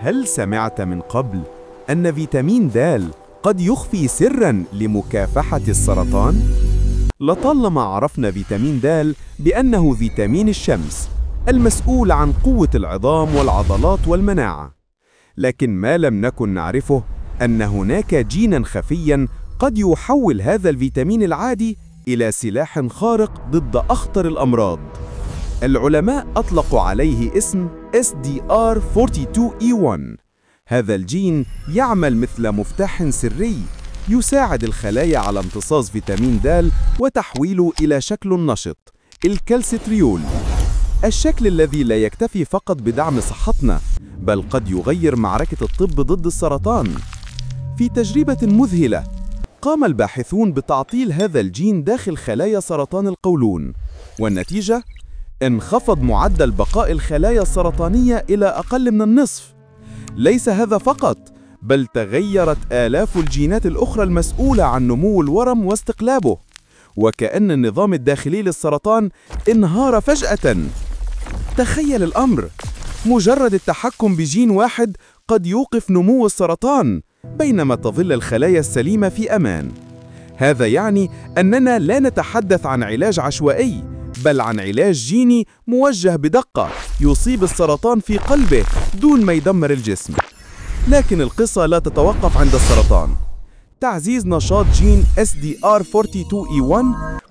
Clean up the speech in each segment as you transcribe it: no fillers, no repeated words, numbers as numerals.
هل سمعت من قبل أن فيتامين د قد يخفي سراً لمكافحة السرطان؟ لطالما عرفنا فيتامين د بأنه فيتامين الشمس المسؤول عن قوة العظام والعضلات والمناعة، لكن ما لم نكن نعرفه أن هناك جيناً خفياً قد يحول هذا الفيتامين العادي إلى سلاح خارق ضد أخطر الأمراض. العلماء أطلقوا عليه اسم SDR42E1. هذا الجين يعمل مثل مفتاح سري يساعد الخلايا على امتصاص فيتامين د وتحويله إلى شكل نشط، الكالسيتريول. الشكل الذي لا يكتفي فقط بدعم صحتنا، بل قد يغير معركة الطب ضد السرطان. في تجربة مذهلة، قام الباحثون بتعطيل هذا الجين داخل خلايا سرطان القولون، والنتيجة انخفض معدل بقاء الخلايا السرطانية إلى أقل من النصف. ليس هذا فقط، بل تغيرت آلاف الجينات الأخرى المسؤولة عن نمو الورم واستقلابه، وكأن النظام الداخلي للسرطان انهار فجأة. تخيل الأمر، مجرد التحكم بجين واحد قد يوقف نمو السرطان، بينما تظل الخلايا السليمة في أمان. هذا يعني أننا لا نتحدث عن علاج عشوائي، بل عن علاج جيني موجه بدقة يصيب السرطان في قلبه دون ما يدمر الجسم. لكن القصة لا تتوقف عند السرطان. تعزيز نشاط جين SDR42E1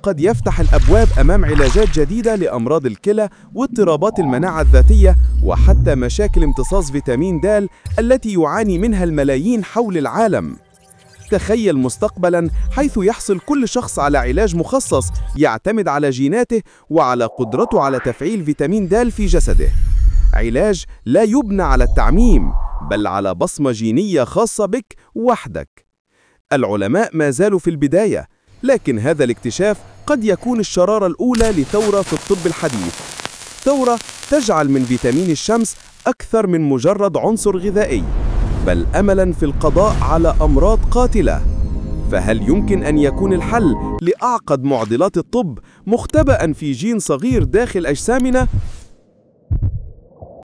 قد يفتح الأبواب أمام علاجات جديدة لأمراض الكلى واضطرابات المناعة الذاتية، وحتى مشاكل امتصاص فيتامين د التي يعاني منها الملايين حول العالم. تخيل مستقبلاً حيث يحصل كل شخص على علاج مخصص يعتمد على جيناته وعلى قدرته على تفعيل فيتامين د في جسده. علاج لا يبنى على التعميم، بل على بصمة جينية خاصة بك وحدك. العلماء ما زالوا في البداية، لكن هذا الاكتشاف قد يكون الشرارة الأولى لثورة في الطب الحديث. ثورة تجعل من فيتامين الشمس أكثر من مجرد عنصر غذائي، بل أملاً في القضاء على أمراض قاتلة. فهل يمكن أن يكون الحل لأعقد معضلات الطب مختبئاً في جين صغير داخل أجسامنا؟